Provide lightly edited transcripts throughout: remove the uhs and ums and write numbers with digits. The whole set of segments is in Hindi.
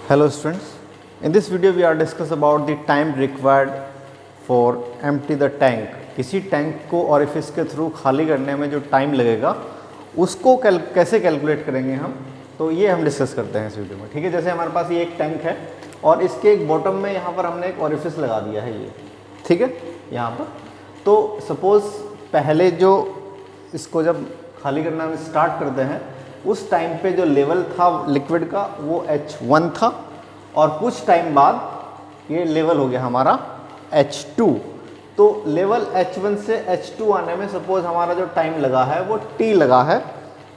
Hello students, in this video we are discuss about the time required for empty the tank. किसी टैंक को ऑरिफिस के थ्रू खाली करने में जो टाइम लगेगा उसको कैसे कैलकुलेट करेंगे हम, तो ये हम डिस्कस करते हैं इस वीडियो में। ठीक है, जैसे हमारे पास ये एक टैंक है और इसके एक बॉटम में यहाँ पर हमने एक ऑरिफिस लगा दिया है ये, ठीक है, यहाँ पर। तो सपोज़ पहले जो इसको जब खाली करना हम स्टार्ट करते हैं उस टाइम पे जो लेवल था लिक्विड का वो H1 था और कुछ टाइम बाद ये लेवल हो गया हमारा H2। तो लेवल H1 से H2 आने में सपोज हमारा जो टाइम लगा है वो T लगा है,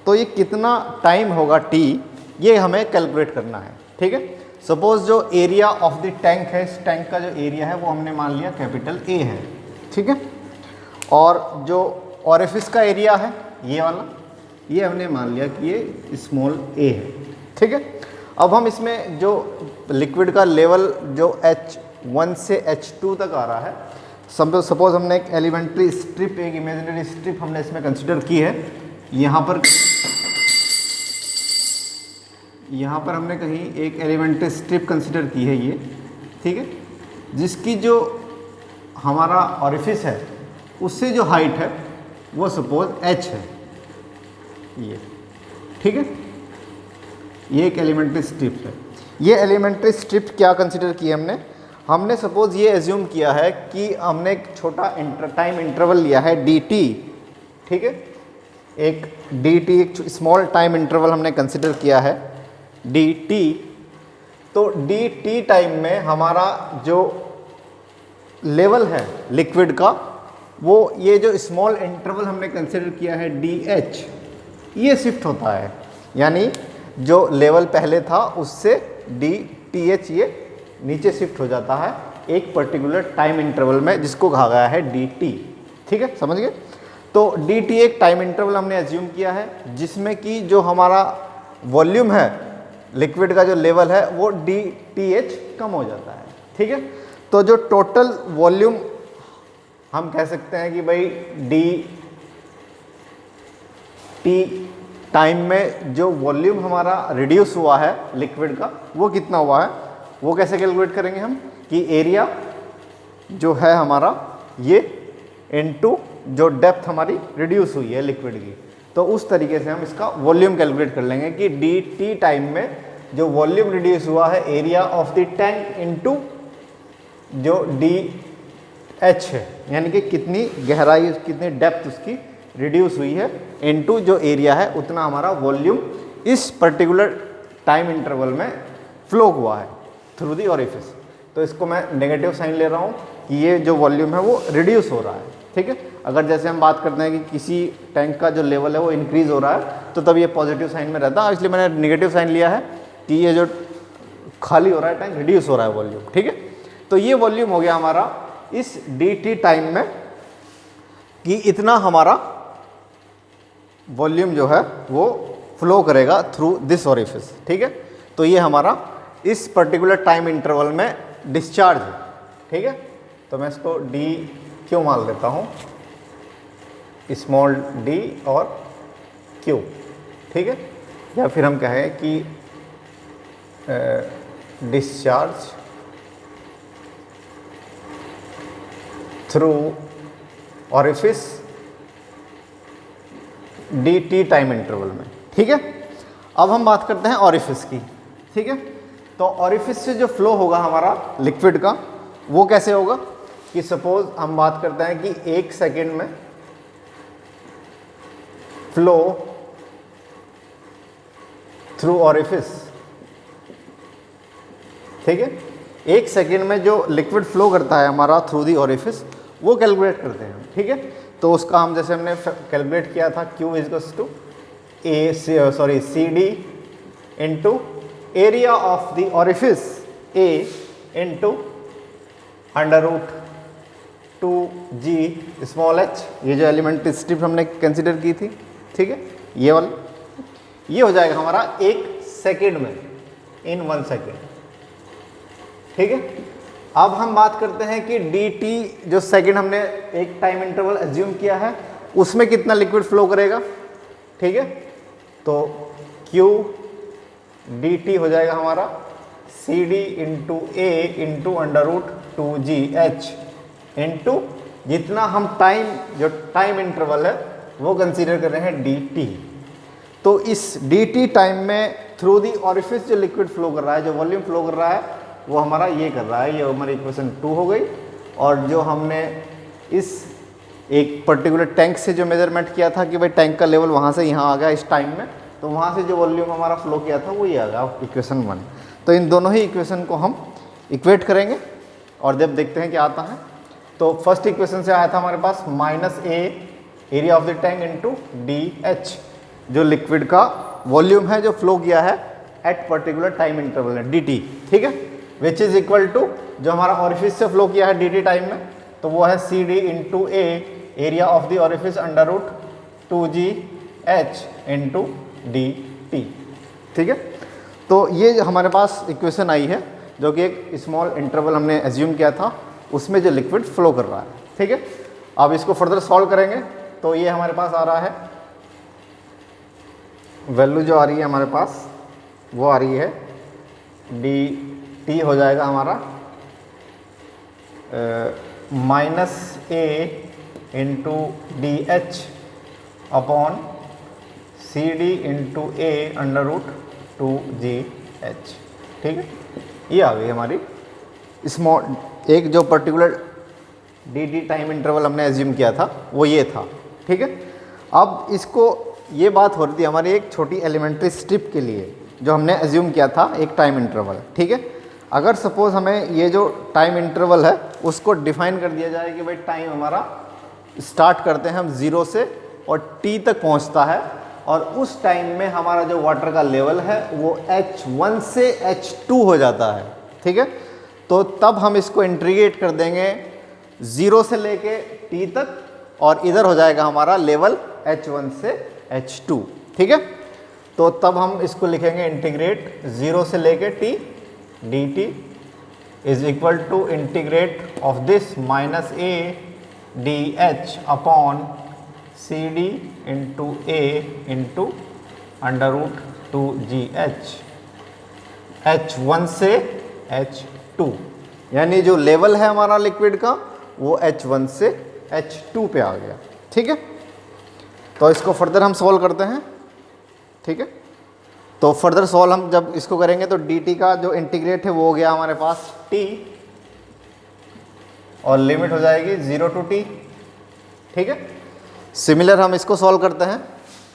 तो ये कितना टाइम होगा T, ये हमें कैलकुलेट करना है। ठीक है, सपोज जो एरिया ऑफ द टैंक है, इस टैंक का जो एरिया है वो हमने मान लिया कैपिटल A है, ठीक है, और जो ऑरिफिस का एरिया है ये वाला, ये हमने मान लिया कि ये स्मॉल a है। ठीक है, अब हम इसमें जो लिक्विड का लेवल जो H1 से H2 तक आ रहा है, सपोज हमने एक एलिमेंट्री स्ट्रिप, एक इमेजिनरी स्ट्रिप हमने इसमें कंसिडर की है। यहाँ पर हमने कहीं एक एलिमेंट्री स्ट्रिप कंसिडर की है ये, ठीक है, जिसकी जो हमारा ऑरिफिस है उससे जो हाइट है वो सपोज h है ये, ठीक है, ये एक एलिमेंट्री स्ट्रिप है। ये एलिमेंट्री स्ट्रिप क्या कंसिडर की है हमने सपोज ये एज्यूम किया है कि हमने एक छोटा टाइम इंटरवल लिया है dt, ठीक है, एक dt, एक स्मॉल टाइम इंटरवल हमने कंसिडर किया है dt। तो dt टाइम में हमारा जो लेवल है लिक्विड का वो ये जो स्मॉल इंटरवल हमने कंसिडर किया है dh, ये शिफ्ट होता है, यानी जो लेवल पहले था उससे dth ये नीचे शिफ्ट हो जाता है एक पर्टिकुलर टाइम इंटरवल में, जिसको कहा गया है dt। ठीक है, समझ गए। तो dt एक टाइम इंटरवल हमने एज्यूम किया है जिसमें कि जो हमारा वॉल्यूम है लिक्विड का जो लेवल है वो dth कम हो जाता है। ठीक है, तो जो टोटल वॉल्यूम हम कह सकते हैं कि भाई dt टाइम में जो वॉल्यूम हमारा रिड्यूस हुआ है लिक्विड का वो कितना हुआ है, वो कैसे कैलकुलेट करेंगे हम कि एरिया जो है हमारा ये इनटू जो डेप्थ हमारी रिड्यूस हुई है लिक्विड की, तो उस तरीके से हम इसका वॉल्यूम कैलकुलेट कर लेंगे कि dt टाइम में जो वॉल्यूम रिड्यूस हुआ है area of the tank into जो dh है, यानी कि कितनी गहराई, कितनी डेप्थ उसकी रिड्यूस हुई है, इनटू जो एरिया है उतना हमारा वॉल्यूम इस पर्टिकुलर टाइम इंटरवल में फ्लो हुआ है थ्रू दी ऑरिफिस। तो इसको मैं नेगेटिव साइन ले रहा हूँ कि ये जो वॉल्यूम है वो रिड्यूस हो रहा है। ठीक है, अगर जैसे हम बात करते हैं कि किसी टैंक का जो लेवल है वो इंक्रीज़ हो रहा है तो तब ये पॉजिटिव साइन में रहता है, इसलिए मैंने नेगेटिव साइन लिया है कि ये जो खाली हो रहा है टैंक रिड्यूस हो रहा है वॉल्यूम। ठीक है, तो ये वॉल्यूम हो गया हमारा इस dt टाइम में कि इतना हमारा वॉल्यूम जो है वो फ्लो करेगा थ्रू दिस ऑरिफिस। ठीक है, तो ये हमारा इस पर्टिकुलर टाइम इंटरवल में डिस्चार्ज है। ठीक है, तो मैं इसको d क्यों मान लेता हूँ, स्मॉल d और q। ठीक है, या फिर हम कहें कि discharge through orifice dt time interval में। ठीक है, अब हम बात करते हैं ऑरिफिस की। ठीक है, तो ऑरिफिस से जो फ्लो होगा हमारा लिक्विड का वो कैसे होगा कि सपोज हम बात करते हैं कि 1 सेकेंड में फ्लो थ्रू ऑरिफिस। ठीक है, 1 सेकेंड में जो लिक्विड फ्लो करता है हमारा थ्रू दी ऑरिफिस वो कैलकुलेट करते हैं। ठीक है, तो उसका हम जैसे हमने कैलकुलेट किया था Q equals to CD into area of the orifice A into √2g small h, ये जो एलिमेंट्री स्ट्रिप हमने कंसिडर की थी। ठीक है, ये वाला ये हो जाएगा हमारा 1 सेकेंड में, इन 1 सेकेंड। ठीक है, अब हम बात करते हैं कि dt जो सेकेंड हमने एक टाइम इंटरवल एज्यूम किया है उसमें कितना लिक्विड फ्लो करेगा। ठीक है, तो Q dt हो जाएगा हमारा C D into A into under root 2GH into जितना हम टाइम, जो टाइम इंटरवल है वो कंसीडर कर रहे हैं dt। तो इस dt टाइम में थ्रू दी ऑरिफिस जो लिक्विड फ्लो कर रहा है, जो वॉल्यूम फ्लो कर रहा है, वो हमारा ये कर रहा है। ये हमारी इक्वेशन 2 हो गई। और जो हमने इस एक पर्टिकुलर टैंक से जो मेजरमेंट किया था कि भाई टैंक का लेवल वहाँ से यहाँ आ गया इस टाइम में, तो वहाँ से जो वॉल्यूम हमारा फ्लो किया था वो ये आ गया इक्वेशन 1। तो इन दोनों ही इक्वेशन को हम इक्वेट करेंगे और जब देखते हैं क्या आता है। तो फर्स्ट इक्वेशन से आया था हमारे पास -A area of the tank into DH, जो लिक्विड का वॉल्यूम है जो फ्लो किया है एट पर्टिकुलर टाइम इंटरवल है dt, ठीक है, विच इज इक्वल टू जो हमारा ऑरिफिस से फ्लो किया है dt टाइम में, तो वो है CD into A area of the orifice under root 2GH into dt, ठीक है। तो ये हमारे पास इक्वेशन आई है जो कि एक स्मॉल इंटरवल हमने एज्यूम किया था, उसमें जो लिक्विड फ्लो कर रहा है, ठीक है। अब इसको फर्दर सॉल्व करेंगे तो ये हमारे पास आ रहा है, वैल्यू जो आ रही है हमारे पास वो आ रही है dt हो जाएगा हमारा -A into DH upon CD into A under root 2GH, ठीक है। ये आ गई हमारी स्मॉल, एक जो पर्टिकुलर dt टाइम इंटरवल हमने एज्यूम किया था वो ये था, ठीक है। अब इसको, ये बात हो रही थी हमारी एक छोटी एलिमेंट्री स्ट्रिप के लिए जो हमने एज्यूम किया था एक टाइम इंटरवल, ठीक है। अगर सपोज हमें ये जो टाइम इंटरवल है उसको डिफाइन कर दिया जाए कि भाई टाइम हमारा स्टार्ट करते हैं हम 0 से और t तक पहुंचता है, और उस टाइम में हमारा जो वाटर का लेवल है वो H1 से H2 हो जाता है, ठीक है। तो तब हम इसको इंटीग्रेट कर देंगे 0 से लेके t तक, और इधर हो जाएगा हमारा लेवल H1 से H2, ठीक है। तो तब हम इसको लिखेंगे इंटीग्रेट 0 से लेके t dt is equal to integrate of this -A dH upon CD into A into under root 2GH H1 से H2, यानी जो लेवल है हमारा लिक्विड का वो H1 से H2 पे आ गया, ठीक है। तो इसको फर्दर हम सॉल्व करते हैं, ठीक है। तो फर्दर सॉल्व हम जब इसको करेंगे तो dt का जो इंटीग्रेट है वो हो गया हमारे पास t, और लिमिट हो जाएगी 0 टू t, ठीक है। सिमिलर हम इसको सॉल्व करते हैं,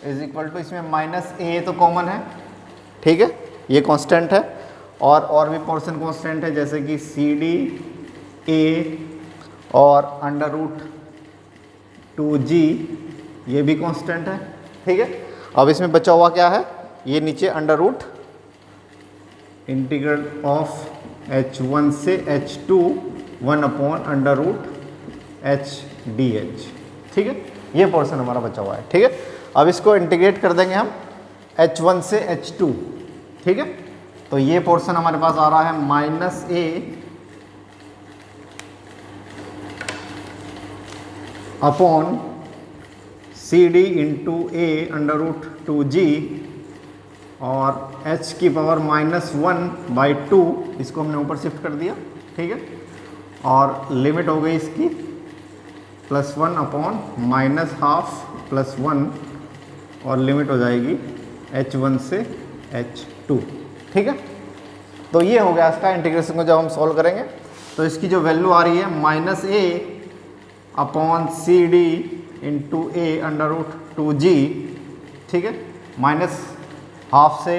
इज इक्वल टू, इसमें -A तो कॉमन है, ठीक है, ये कांस्टेंट है, और भी पोर्शन कांस्टेंट है जैसे कि CD A और अंडर रूट 2G, ये भी कांस्टेंट है, ठीक है। अब इसमें बचा हुआ क्या है, ये नीचे under root integral of H1 से H2 1 upon under root HDH, ठीक है। ये पोर्शन हमारा बचा हुआ है, ठीक है। अब इसको इंटीग्रेट कर देंगे हम H1 से H2, ठीक है। तो ये पोर्शन हमारे पास आ रहा है -A upon CD into A under root 2G और h की पावर -1/2, इसको हमने ऊपर शिफ्ट कर दिया, ठीक है। और लिमिट हो गई इसकी +1 अपॉन -½ +1, और लिमिट हो जाएगी H1 से H2, ठीक है। तो ये हो गया इसका इंटीग्रेशन को जब हम सॉल्व करेंगे तो इसकी जो वैल्यू आ रही है -A upon CD into A under root 2G, ठीक है, -½ से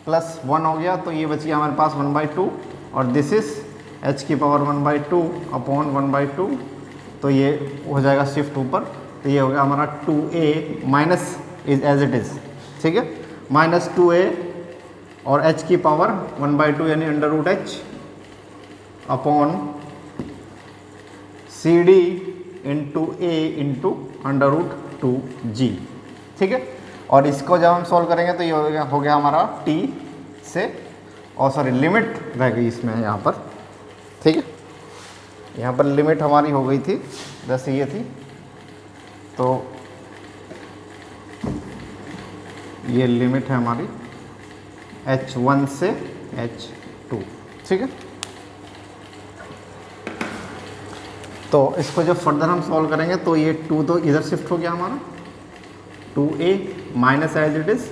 +1 हो गया, तो ये बच गया हमारे पास 1/2, और दिस इज h की पावर 1/2 अपॉन 1/2, तो ये हो जाएगा शिफ्ट ऊपर, तो ये हो गया हमारा 2A minus is as it is, ठीक है, -2A और h की पावर 1/2 यानी under root h upon CD into A into under root 2G, ठीक है। और इसको जब हम सॉल्व करेंगे तो ये हो गया हमारा t से, और सॉरी लिमिट रह गई इसमें यहाँ पर, ठीक है। यहाँ पर लिमिट हमारी हो गई थी जैसे ये थी, तो ये लिमिट है हमारी H1 से 2। ठीक है, तो इसको जब फर्दर हम सॉल्व करेंगे तो ये 2 तो इधर शिफ्ट हो गया हमारा, 2a minus as it is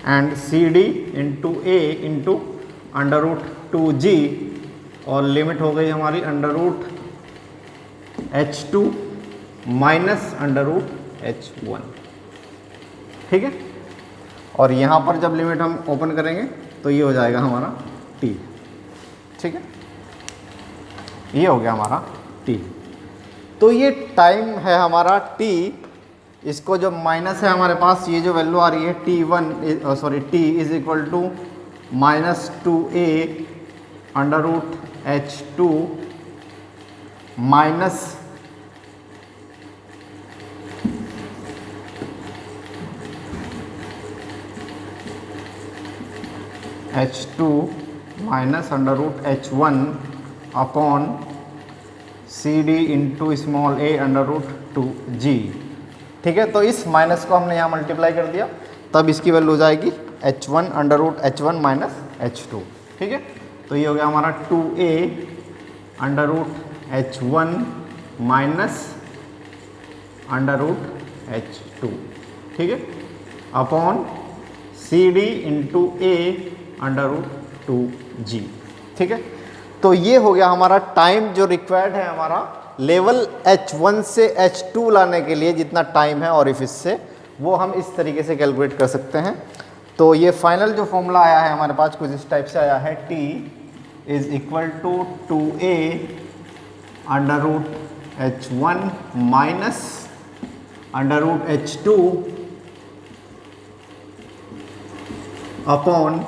and CD into a into under root 2g, और लिमिट हो गई हमारी under root h2 minus under root h1। ठीक है, और यहाँ पर जब लिमिट हम ओपन करेंगे तो ये हो जाएगा हमारा t। ठीक है, ये हो गया हमारा t। तो ये टाइम है हमारा t, इसको जो माइनस है हमारे पास, ये जो वैल्यू आ रही है t is equal to minus 2a under root h2 minus h2 minus under root h1 upon CD into small a under root 2g। ठीक है, तो इस माइनस को हमने यहाँ मल्टीप्लाई कर दिया, तब इसकी वैल्यू हो जाएगी h1 under root h1 minus h2। ठीक है, तो ये हो गया हमारा 2a under root h1 minus under root h2। ठीक है, upon CD into a under root 2g। ठीक है, तो ये हो गया हमारा टाइम जो रिक्वायर्ड है हमारा लेवल H1 से H2 लाने के लिए, जितना टाइम है ऑरिफिस से, वो हम इस तरीके से कैलकुलेट कर सकते हैं। तो ये फाइनल जो फॉर्मूला आया है हमारे पास कुछ इस टाइप से आया है, T is equal to 2a under root h1 minus under root h2 upon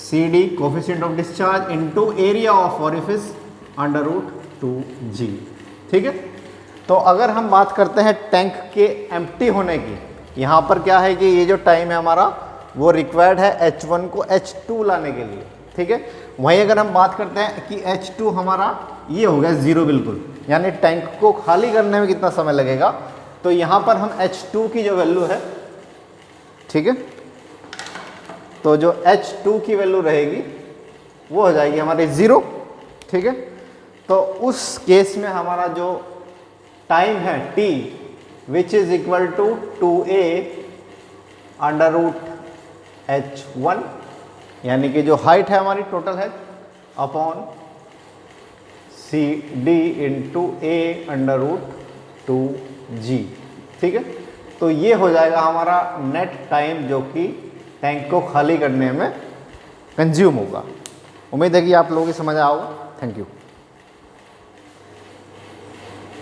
CD coefficient of discharge into area of orifice under root 2g। ठीक है, तो अगर हम बात करते हैं टैंक के एम्प्टी होने की, यहाँ पर क्या है कि ये जो टाइम है हमारा वो रिक्वायर्ड है H1 को H2 लाने के लिए। ठीक है, वहीं अगर हम बात करते हैं कि H2 हमारा ये हो गया 0 बिल्कुल, यानी टैंक को खाली करने में कितना समय लगेगा, तो यहाँ पर हम H2 की जो वैल्यू है, ठीक है, तो जो H2 की वैल्यू रहेगी वो हो जाएगी हमारी 0। ठीक है, तो उस केस में हमारा जो टाइम है t which is equal to 2a under root h1, यानी कि जो हाइट है हमारी टोटल है, upon CD into a under root 2g। ठीक है, तो ये हो जाएगा हमारा नेट टाइम जो कि टैंक को खाली करने में कंज्यूम होगा। उम्मीद है कि आप लोगों की समझ आएगा। Thank you.